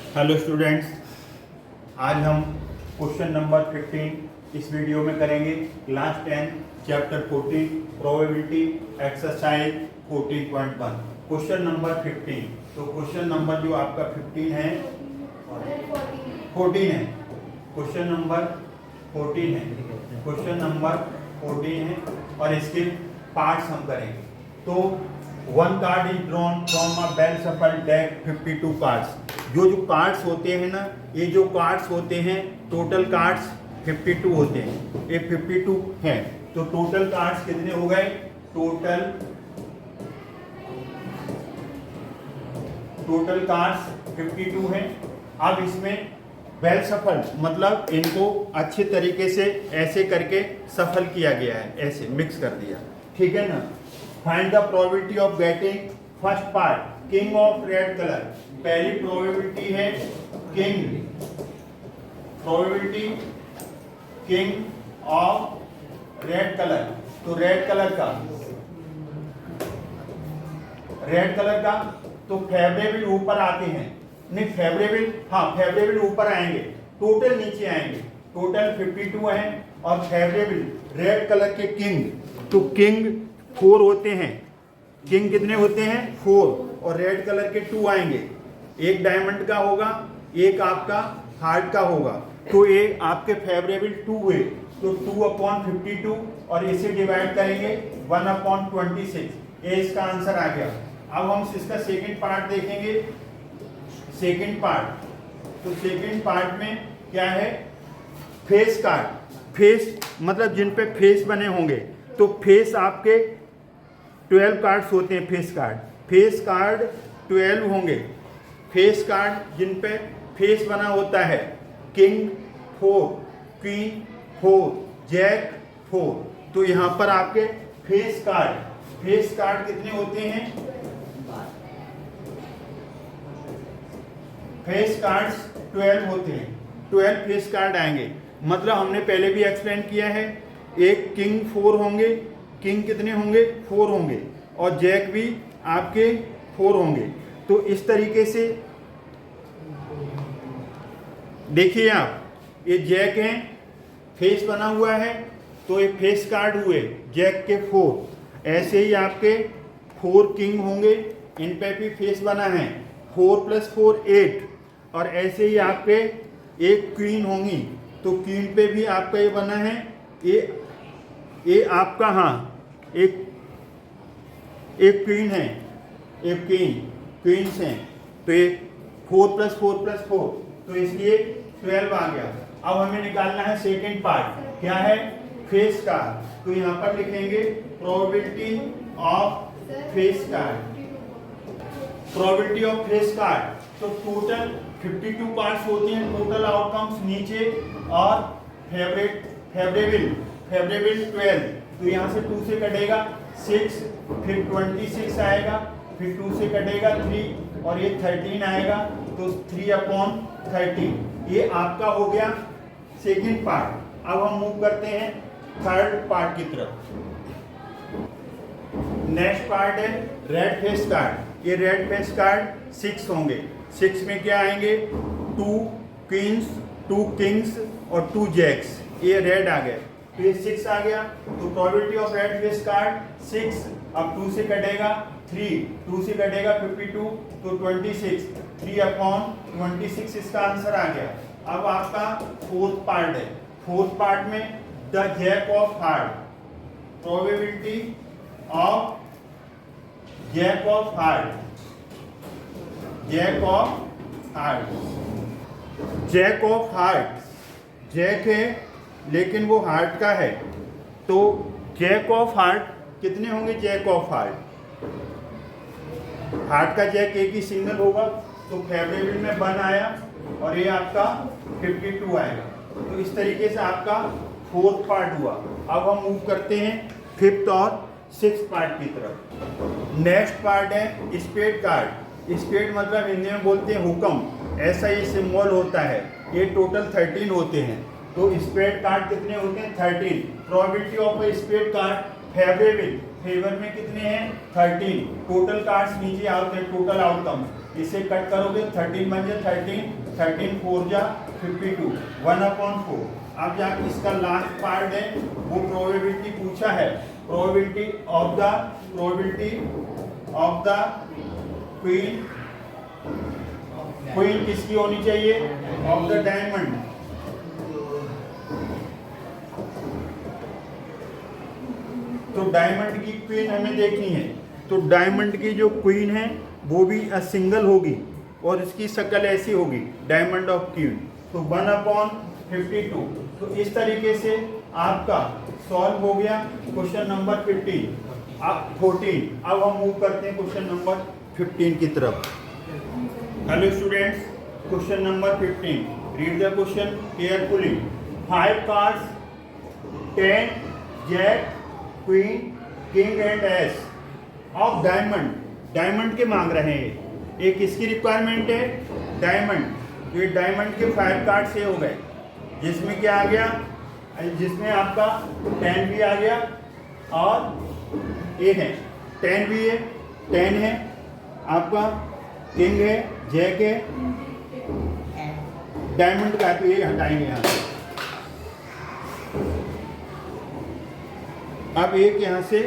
Hello students, आज हम question number 15 इस वीडियो में करेंगे। Class 10 chapter 14 probability exercise 14.1 question number 15। तो क्वेश्चन नंबर जो आपका 15 है 14 है, क्वेश्चन नंबर 14 है, क्वेश्चन नंबर 14 है और इसके पार्ट्स हम करेंगे। तो one card is drawn from a well shuffle deck 52 cards. जो कार्ड्स होते हैं ना, ये जो कार्ड्स होते हैं टोटल कार्ड्स 52 होते हैं। ये 52 हैं, तो टोटल कार्ड्स कितने हो गए? टोटल कार्ड्स 52 हैं। अब इसमें वेल सफल मतलब इनको अच्छे तरीके से ऐसे करके सफल किया गया है, ऐसे मिक्स कर दिया, ठीक है ना। Find the probability of getting first part king of red colour. पहली प्रोबेबिलिटी है king, probability king of red colour. तो रेड कलर का तो फेवरेबल ऊपर आते हैं, नहीं फेवरेबल, हाँ फेवरेबल ऊपर आएंगे, टोटल नीचे आएंगे। टोटल 52 है और फेवरेबल रेड कलर के किंग, तो किंग 4 होते हैं। किंग कितने होते हैं? 4। और रेड कलर के 2 आएंगे, एक डायमंड का होगा, एक आपका हार्ट का होगा। तो ये आपके फेवरेबल 2 हुए, तो 2/52 और इसे डिवाइड करेंगे 1/26। ये इसका आंसर आ गया। अब हम इसका सेकंड पार्ट देखेंगे। सेकंड पार्ट, तो सेकंड पार्ट में क्या है? Face card. फेस मतलब जिन पे फेस बने होंगे, तो फेस आपके 12 कार्ड्स होते हैं। फेस कार्ड 12 होंगे। फेस कार्ड जिन पे फेस बना होता है, किंग 4, क्वीन 4, जैक 4। तो यहाँ पर आपके फेस कार्ड कितने होते हैं? फेस कार्ड्स 12 होते हैं। 12 फेस कार्ड आएंगे। मतलब हमने पहले भी एक्सप्लेन किया है, एक किंग 4 होंगे। किंग कितने होंगे? 4 होंगे। और जैक भी आपके 4 होंगे। तो इस तरीके से देखिए आप, ये जैक हैं, फेस बना हुआ है, तो ये फेस कार्ड हुए जैक के 4। ऐसे ही आपके 4 किंग होंगे, इन पे भी फेस बना है, 4 + 4 8। और ऐसे ही आपके एक क्वीन होंगी, तो क्वीन पे भी आपका ये बना है, ये आपका, हाँ एक क्वीन है, एक क्वींस हैं। तो ये 4 + 4 + 4, तो इसलिए 12 आ गया। अब हमें निकालना है सेकंड पार्ट, क्या है? Face card. तो यहाँ पर लिखेंगे probability of face card. Probability of face card, तो टोटल 52 कार्ड्स होती हैं। टोटल आउटकम्स नीचे और फेवरेबल 12। तो यहाँ से 2 से कटेगा 6, फिर 26 आएगा, फिर 2 से कटेगा 3 और ये 13 आएगा, तो 3/13। ये आपका हो गया सेकंड पार्ट। अब हम मूव करते हैं थर्ड पार्ट की तरफ। नेक्स्ट पार्ट है रेड फेस कार्ड। ये रेड फेस कार्ड 6 होंगे। 6 में क्या आएंगे? 2 क्वींस, 2 किंग्स और 2 जैक्स। ये रेड आ गए, तो ये 6 आ गया। तो probability of red face card 6। अब 2 से कटेगा 3, 2 से कटेगा 52, तो 26, 3/26 इसका आंसर आ गया। अब आपका फोर्थ पार्ट है। फोर्थ पार्ट में the jack of heart. Probability of jack of heart. Jack of heart, jack है लेकिन वो हार्ट का है, तो जैक ऑफ हार्ट कितने होंगे? जैक ऑफ हार्ट का जैक एक ही सिंगल होगा, तो फेवरेबल में 1 आया और ये आपका 52 आएगा। तो इस तरीके से आपका फोर्थ पार्ट हुआ। अब हम मूव करते हैं फिफ्थ और सिक्स्थ पार्ट की तरफ। नेक्स्ट पार्ट है स्पेड कार्ड। स्पेड मतलब हिंदी में बोलते हैं हुक्म, ऐसा ये सिंबल होता है। ये टोटल 13 होते हैं। तो स्पेड कार्ड कितने होते हैं? 13। Probability of a spade card favourable favour में कितने हैं 13, टोटल कार्ड्स नीचे आते हैं, टोटल आउटकम इसे कट करोगे 13 बन जाए 13 4 जा 52 1/4। अब जाके इसका लास्ट पार्ट है वो प्रोबेबिलिटी पूछा है, प्रोबेबिलिटी ऑफ द क्वीन किसकी होनी चाहिए, ऑफ द डायमंड। तो डायमंड की क्वीन हमें देखनी है, तो डायमंड की जो क्वीन है वो भी सिंगल होगी और इसकी शक्ल ऐसी होगी डायमंड ऑफ क्वीन, तो 1/52। तो इस तरीके से आपका सॉल्व हो गया क्वेश्चन नंबर 14। अब हम मूव करते हैं क्वेश्चन नंबर 15 की तरफ। Hello students, question number 15, read the question carefully. 5 cards 10 jack queen king and ace of diamond के मांग रहे हैं। एक इसकी रिक्वायरमेंट है डायमंड, ये डायमंड के 5 कार्ड से हो गए, जिसमें क्या आ गया, जिसमें आपका 10 भी आ गया और ये है 10 भी है, 10 है आपका, किंग है, जैक है, डायमंड का, तो ये हटाएंगे यहाँ से। अब एक यहाँ से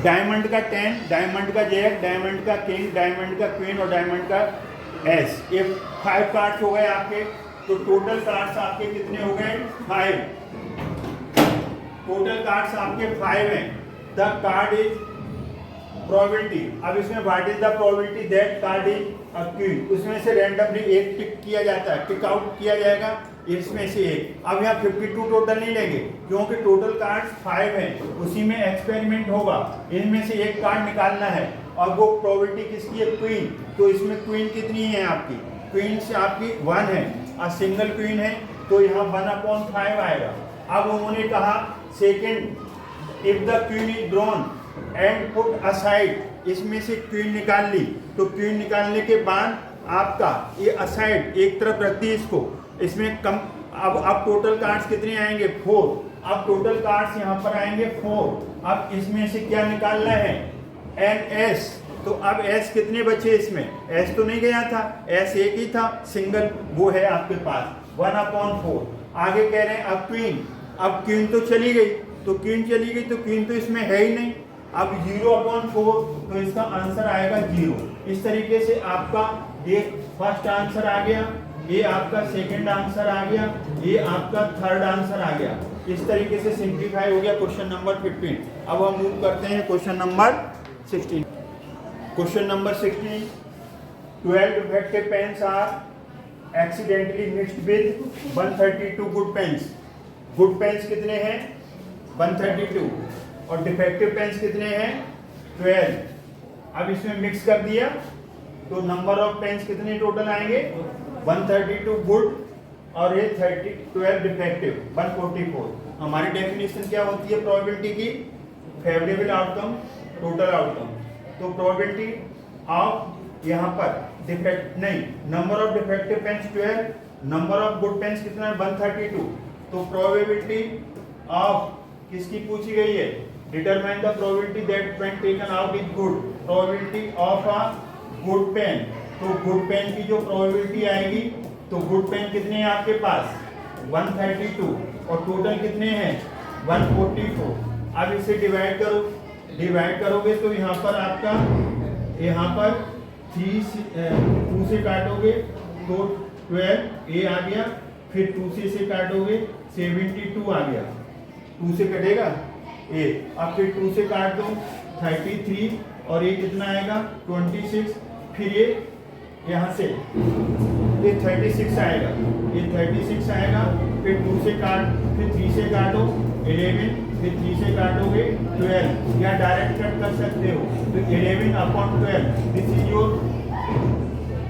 डायमंड का 10, डायमंड का जैक, डायमंड का किंग, डायमंड का क्वीन और डायमंड का एस, ये 5 कार्ड्स हो गए आपके। तो टोटल कार्ड्स आपके कितने हो गए 5, टोटल कार्ड्स आपके 5 हैं। द कार्ड इज प्रोबेबिलिटी, अब इसमें what is the probability that card is a queen, उसमें से रैंडमली एक टिक किया जाता है, टिक आउट किया जाएगा इसमें से एक। अब यहाँ 52 टोटल नहीं लेंगे क्योंकि टोटल कार्ड्स 5 हैं, उसी में एक्सपेरिमेंट होगा, इनमें से एक कार्ड निकालना है और वो प्रोबेबिलिटी किसकी है क्वीन, तो इसमें क्वीन कितनी है आपकी, क्वीन से आपकी 1 है और सिंगल क्वीन है तो यहाँ 1/5 आएगा। अब उन्होंने कहा second, if the queen is drawn and put aside, इसमें से क्वीन निकाल ली, तो क्वीन निकालने के बाद आपका ये असाइड एक तरफ रख दी इसको, इसमें कम, अब टोटल कार्ड्स कितने आएंगे 4, अब टोटल कार्ड्स यहाँ पर आएंगे 4। अब इसमें से क्या निकालना है एन एस, तो अब एस कितने बचे इसमें, एस तो नहीं गया था, एस एक ही था सिंगल, वो है आपके पास 1/4। आगे कह रहे हैं अब क्वीन तो चली गई, तो क्वीन तो इसमें है ही नहीं, अब 0/4, तो इसका आंसर आएगा 0। इस तरीके से आपका ये फर्स्ट आंसर आ गया, ये आपका सेकंड आंसर आ गया, ये आपका थर्ड आंसर आ गया। इस तरीके से सिंप्लीफाई हो गया क्वेश्चन नंबर 15। अब हम मूव करते हैं question number 16। Question number 16, 12 defective pens are accidentally mixed with 132 good pens. Good pens कितने हैं 132 और डिफेक्टिव पेन्स कितने हैं 12। अब इसमें मिक्स कर दिया तो नंबर ऑफ पेन्स कितने टोटल आएंगे 132 गुड और ये 12 डिफेक्टिव 144। हमारी डेफिनेशन क्या होती है प्रोबेबिलिटी की, फेवरेबल आउटकम टोटल आउटकम। तो प्रोबेबिलिटी ऑफ यहाँ पर डिफेक्ट नहीं, number of defective pens 12, number of good pens कितना है 132। तो प्रोबेबिलिटी ऑफ किसकी पूछी गई है, determine the probability that pen taken out is good, probability of a good pen. तो गुड पेन की जो प्रोबेबिलिटी आएगी, तो गुड पेन कितने हैं आपके पास 132 और टोटल कितने हैं 144। अब इसे डिवाइड करोगे तो यहाँ पर आपका, यहाँ पर 2 से काटोगे तो 12 ए आ गया, फिर 2 से काटोगे 72 आ गया, 2 से कटेगा ए, अब फिर 2 से काट दो 33 और ये कितना आएगा 26, फिर ये यहाँ से ये 36 आएगा, ये 36 आएगा, फिर 2 से काट, फिर 3 से काटो 11, फिर 3 से काटोगे 12, या डायरेक्ट कट कर सकते हो, तो 11/12 this is your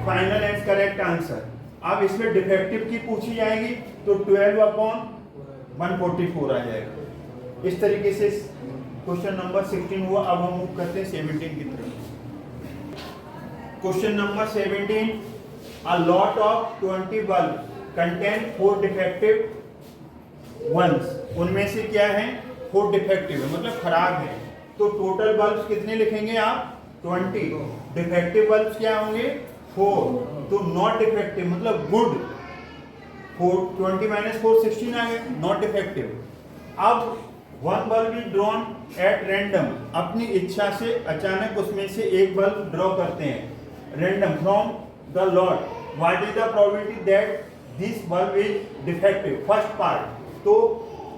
final and correct answer. अब इसमें डिफेक्टिव की पूछी जाएगी तो 12/144 आ जाएगा। इस तरीके से क्वेश्चन नंबर 16 हुआ। अब हम मूव करते हैं 17 की तरफ। Question number 17, a lot of 20 bulb contain 4 defective ones। उनमें से क्या है 4 डिफेक्टिव है, मतलब खराब है। तो टोटल बल्ब कितने लिखेंगे आप? 20। डिफेक्टिव बल्ब क्या होंगे? 4। तो नॉट डिफेक्टिव मतलब गुड। 20 माइनस 4 16 आ गए, नॉट डिफेक्टिव। अब one bulb is drawn at random, अपनी इच्छा से अचानक उसमें से एक बल्ब ड्रॉ करते हैं, random from the lot, what is the probability that this bulb is defective? First part, तो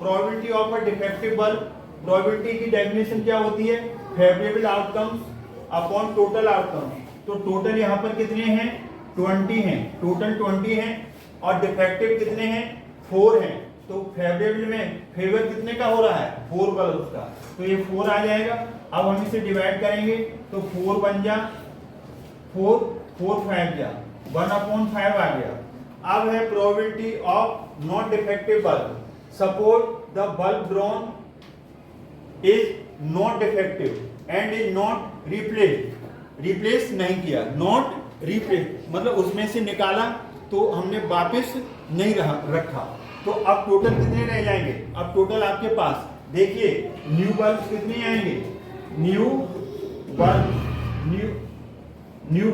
probability of a defective bulb, probability की डेफिनेशन क्या होती है? Favourable outcomes upon total outcomes. तो टोटल यहाँ पर कितने हैं? 20 हैं, टोटल 20 हैं, और डिफेक्टिव कितने हैं? 4 हैं। तो फेवरेबल में फेवर कितने का हो रहा है? 4 बल्ब का, तो ये 4 आ जाएगा। अब हम इसे डिवाइड करेंगे तो 4 बन जा 4, 4 5 जा 1/5 आ गया। अब है probability of not defective bulb, suppose the bulb drawn is not defective and is not replace नहीं किया, नॉट रिप्लेस मतलब उसमें से निकाला तो हमने वापस नहीं रखा। तो अब टोटल कितने रह जाएंगे? अब टोटल आपके पास देखिए न्यू बल्ब कितने आएंगे? न्यू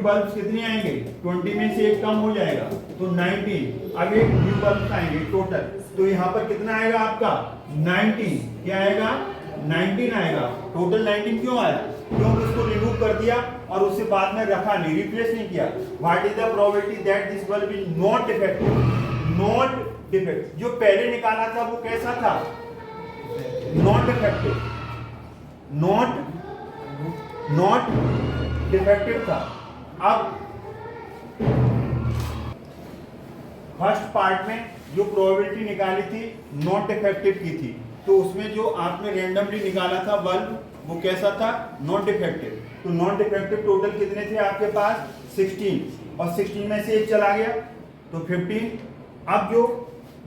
बल्ब कितने आएंगे? 20 में से एक कम हो जाएगा तो 19। अब एक न्यू बल्ब आएंगे टोटल, तो यहाँ पर कितना आएगा आपका? 19। क्या आएगा? 19 आएगा। टोटल 19 क्यों आया? क्योंकि उसको रिमूव कर दिया और उससे बाद में रखा नहीं, रिप्लेस नहीं किया। What is the probability that this bulb is not defective? Not defect जो पहले निकाला था वो कैसा था? नॉट डिफेक्टिव, नॉट डिफेक्टिव था। अब फर्स्ट पार्ट में जो प्रोबेबिलिटी निकाली थी नॉट डिफेक्टिव की थी, तो उसमें जो आपने रैंडमली निकाला था बल्ब वो कैसा था? Not defective. तो नॉट डिफेक्टिव टोटल कितने थे आपके पास? 16, और 16 में से एक चला गया तो 15। अब जो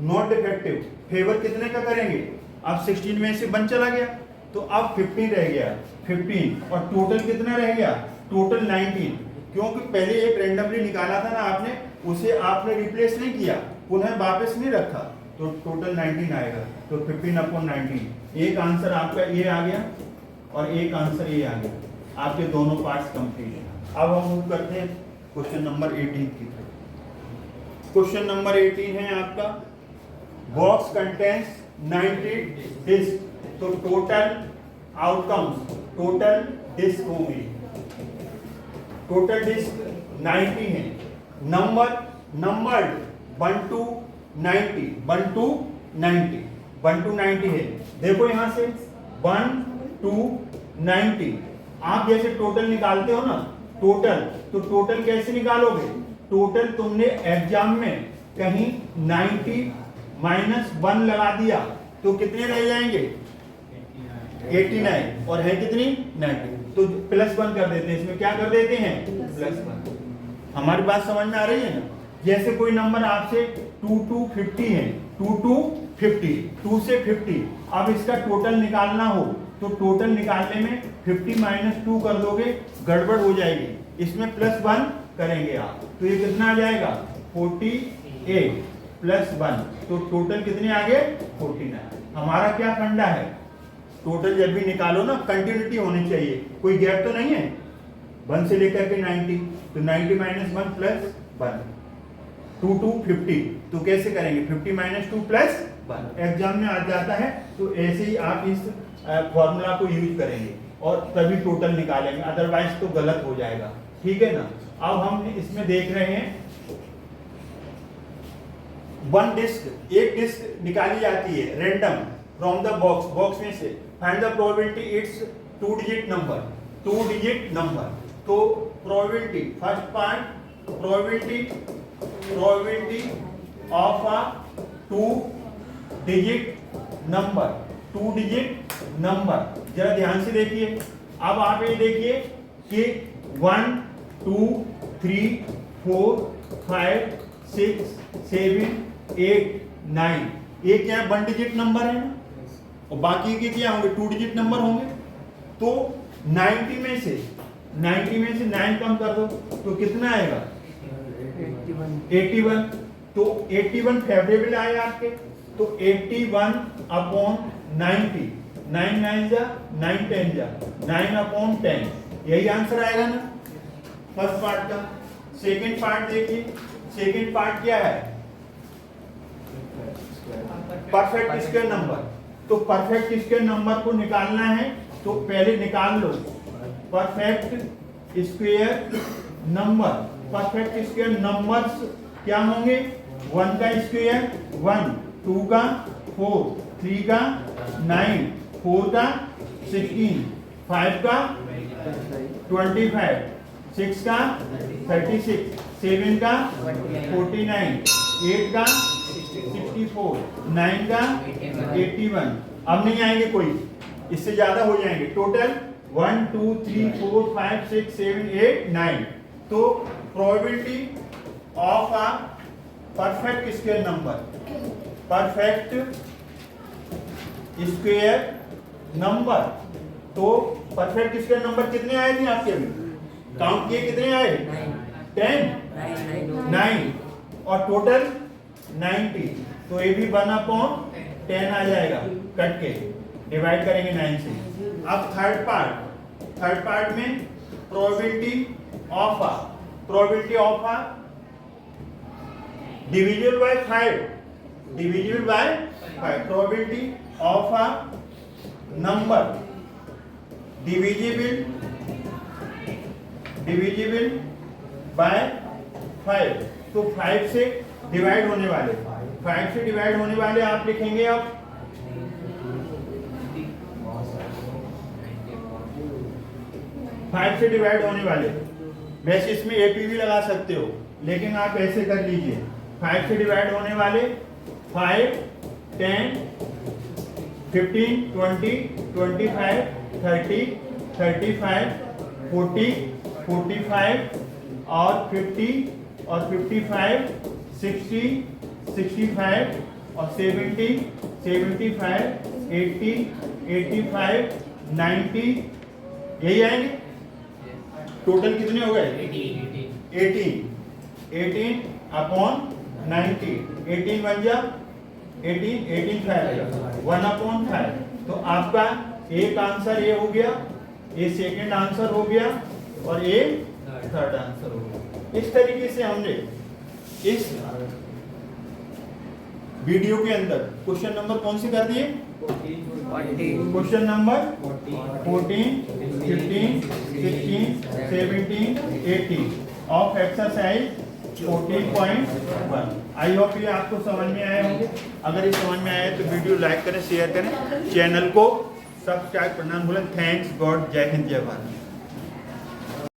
नॉट डिफेक्टिव फेवर कितने का करेंगे? अब 16 में से 1 चला गया तो अब 15 रह गया, 15, और टोटल कितना रह गया? टोटल 19। क्योंकि पहले एक रैंडमली निकाला था ना आपने, उसे आपने रिप्लेस नहीं किया, पुनः वापस नहीं रखा, तो टोटल 19 आएगा। तो 15/19। एक आंसर आपका ये आ गया और एक आंसर ये आ गया। आपके दोनों पार्ट्स कंप्लीट है। अब हम मूव करते हैं क्वेश्चन नंबर 18 की तरफ। क्वेश्चन नंबर 18 है आपका, बॉक्स कंटेंस 90 डिस्क, तो टोटल आउटकम्स, टोटल डिस्क होंगे, टोटल डिस्क 90 है। नंबर 1 to 90, 1 to 90, 1 to 90 है। देखो यहां से 1 to 90, आप जैसे टोटल निकालते हो ना, टोटल, तो टोटल कैसे निकालोगे? टोटल तुमने एग्जाम में कहीं 90 - 1 लगा दिया तो कितने रह जाएंगे? 89, और है कितनी? 90, तो +1 कर देते हैं। इसमें क्या कर देते हैं? +1। हमारी बात समझ में आ रही है ना? जैसे कोई नंबर आपसे 2 to 50 है, 2 to 50, 2 से 50, अब इसका टोटल निकालना हो तो टोटल निकालने में 50 - 2 कर दोगे, गड़बड़ हो जाएगी। इसमें +1 करेंगे आप, तो ये कितना आ जाएगा? 48 + 1, तो टोटल कितने आ गए? 49। हमारा क्या फंडा है? टोटल जब भी निकालो ना कंटिन्यूटी होनी चाहिए, कोई गैप तो नहीं है। 1 से लेकर के 90, तो 90 - 1 + 1, 2 to 50, तो कैसे करेंगे? 50 - 2 + 1। एग्जाम में आ जाता है, तो ऐसे ही आप इस फॉर्मूला को यूज करेंगे और तभी टोटल निकालेंगे, अदरवाइज तो गलत हो जाएगा। ठीक है ना? अब हम इसमें देख रहे हैं 1 डिस्क, एक डिस्क निकाली जाती है रैंडम फ्रॉम द बॉक्स में से। Find the probability it's 2 digit number, तो probability first part, probability of a 2 digit number, जरा ध्यान से देखिए। अब आप ये देखिए कि 1 2 3 4 5 6 7 8 9, ये क्या है? 1 डिजिट नंबर है ना, और बाकी के क्या होंगे? 2 डिजिट नंबर होंगे। तो 90 में से 9 कम कर दो तो कितना आएगा? 81। तो 81 फेवरेबल आए आपके, तो 81/90, 9 9 जा 9 10 जा 9/10, यही आंसर आएगा ना फर्स्ट पार्ट का। सेकंड पार्ट देखिए, सेकंड पार्ट क्या है, परफेक्ट स्क्वायर नंबर। तो परफेक्ट स्क्वायर नंबर को निकालना है तो पहले निकाल लो perfect square number. Perfect square numbers क्या होंगे, 1 का स्क्वायर 1, 2 का 4, 3 का 9, 4 का 16, 5 का 25, 6 का 36, 7 का 49, 8 का 64, 9 का 81। अब नहीं आएंगे कोई, इससे ज्यादा हो जाएंगे। टोटल 1 2 3 4 5 6 7 8 9। तो probability of a perfect square number, perfect square number. तो परफेक्ट स्क्वायर नंबर कितने आए थे आपके अभी काउंट किए, कितने आए, 10 9 और टोटल 90। तो ये भी 1/10 आ जाएगा, कट के डिवाइड करेंगे 9 से। अब थर्ड पार्ट में probability of a divisible by 5, divisible by 5। Probability of a number divisible by 5। तो 5 से डिवाइड होने वाले, 5 से डिवाइड होने वाले आप लिखेंगे अब 5 से डिवाइड होने वाले। वैसे इसमें एपी भी लगा सकते हो, लेकिन आप ऐसे कर लीजिए। 5 से डिवाइड होने वाले 5 10 15 20 25 30 35 40 45 और 50 और 55 60 65 और 70 75 80 85 90। यही आएंगे। टोटल कितने हो गए, 18/90। 18 बन जा 18 5 1/5। तो आपका एक आंसर ये हो गया, ये सेकंड आंसर हो गया और ये थर्ड आंसर हो गया। इस तरीके से हमने इस वीडियो के अंदर क्वेश्चन नंबर कौन से कर दिए, question number 14 15 16 17 18 of exercise 14.1। I hope ये आपको समझ में आए होंगे। अगर ये समझ में आए तो वीडियो लाइक करें, शेयर करें, चैनल को सब्सक्राइब करना न भूलें। थैंक्स गॉड, जय हिंद जय भारत।